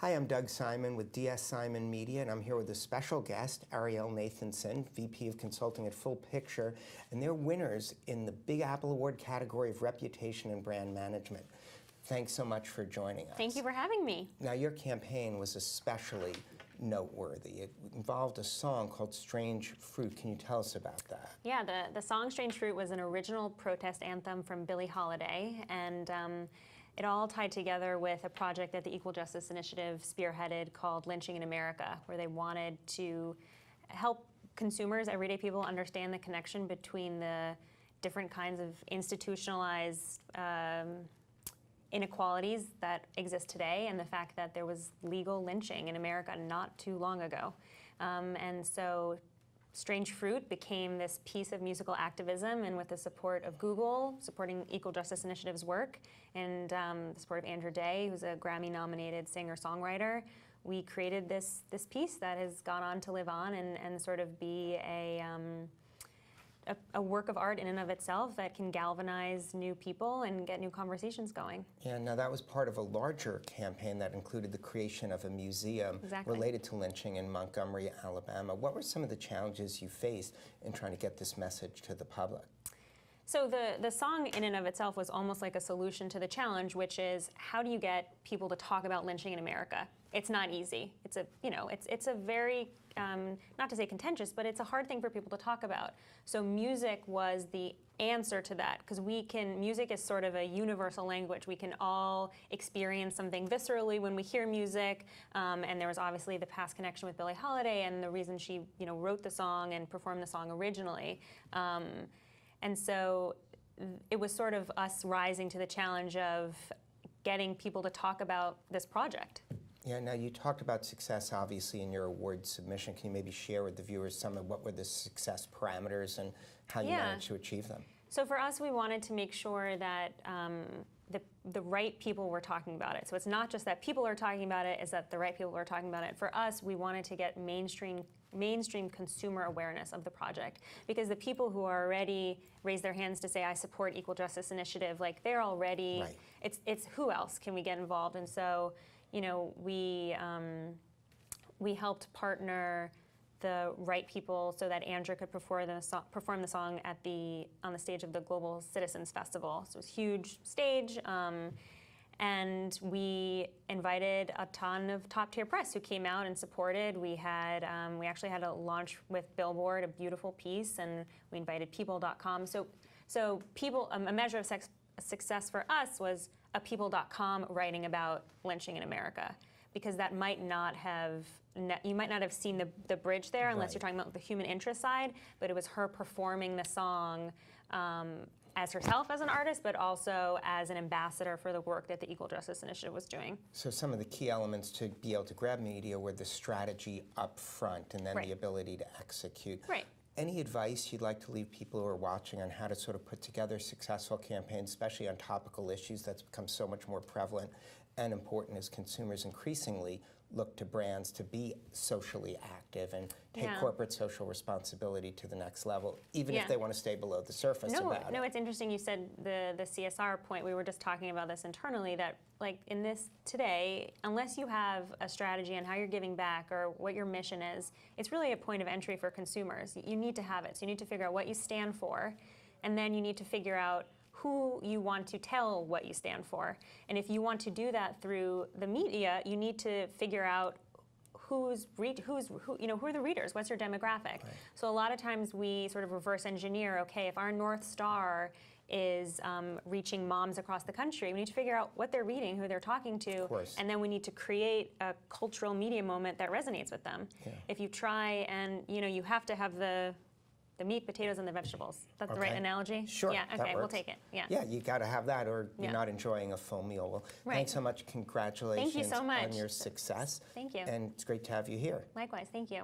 Hi, I'm Doug Simon with DS Simon Media, and I'm here with a special guest, Ariel Nathanson, VP of Consulting at Full Picture, and they're winners in the Big Apple Award category of Reputation and Brand Management. Thanks so much for joining us. Thank you for having me. Now, your campaign was especially noteworthy. It involved a song called Strange Fruit. Can you tell us about that? Yeah, the song Strange Fruit was an original protest anthem from Billie Holiday, and it all tied together with a project that the Equal Justice Initiative spearheaded called Lynching in America, where they wanted to help consumers, everyday people, understand the connection between the different kinds of institutionalized inequalities that exist today and the fact that there was legal lynching in America not too long ago. And so Strange Fruit became this piece of musical activism, and with the support of Google, supporting Equal Justice Initiative's work, and the support of Andrew Day, who's a Grammy-nominated singer-songwriter, we created this piece that has gone on to live on and sort of be a work of art in and of itself that can galvanize new people and get new conversations going. Yeah, now that was part of a larger campaign that included the creation of a museum related to lynching in Montgomery, Alabama. What were some of the challenges you faced in trying to get this message to the public? So the song in and of itself was almost like a solution to the challenge, which is how do you get people to talk about lynching in America? It's not easy. It's a very, not to say contentious, but it's a hard thing for people to talk about. So music was the answer to that, because music is sort of a universal language. We can all experience something viscerally when we hear music, and there was obviously the past connection with Billie Holiday and the reason she wrote the song and performed the song originally. And so it was sort of us rising to the challenge of getting people to talk about this project. Yeah, now you talked about success, obviously, in your award submission. Can you maybe share with the viewers some of what were the success parameters and how you managed to achieve them? So for us, we wanted to make sure that the right people were talking about it. So it's not just that people are talking about it, it's that the right people are talking about it. For us, we wanted to get mainstream consumer awareness of the project, because the people who are already raised their hands to say, I support Equal Justice Initiative, like they're already, it's who else can we get involved? And so, we helped partner the right people so that Andrew could perform the song on the stage of the Global Citizens Festival. So it was a huge stage, and we invited a ton of top-tier press who came out and supported. We actually had a launch with Billboard, a beautiful piece, and we invited People.com. So people, a measure of success for us was a People.com writing about lynching in America, because that might not have, you might not have seen the bridge there unless you're talking about the human interest side, but it was her performing the song as herself as an artist, but also as an ambassador for the work that the Equal Justice Initiative was doing. So some of the key elements to be able to grab media were the strategy up front and then the ability to execute. Right. Any advice you'd like to leave people who are watching on how to sort of put together successful campaigns, especially on topical issues that's become so much more prevalent and important as consumers increasingly look to brands to be socially active and take corporate social responsibility to the next level, even if they want to stay below the surface about it? No, it's interesting you said the CSR point. We were just talking about this internally, that like in this today, unless you have a strategy on how you're giving back or what your mission is, it's really a point of entry for consumers. You need to have it. So you need to figure out what you stand for, and then you need to figure out who you want to tell what you stand for. And if you want to do that through the media, you need to figure out who are the readers, what's your demographic. So a lot of times we sort of reverse engineer, okay, if our North Star is reaching moms across the country, we need to figure out what they're reading, who they're talking to, and then we need to create a cultural media moment that resonates with them. If you try and, you have to have the meat, potatoes, and the vegetables. That's the right analogy? Sure. Yeah, okay, we'll take it. Yeah. Yeah, you got to have that or you're not enjoying a full meal. Well, thanks so much. Congratulations Thank you so much on your success. Thank you. And it's great to have you here. Likewise, thank you.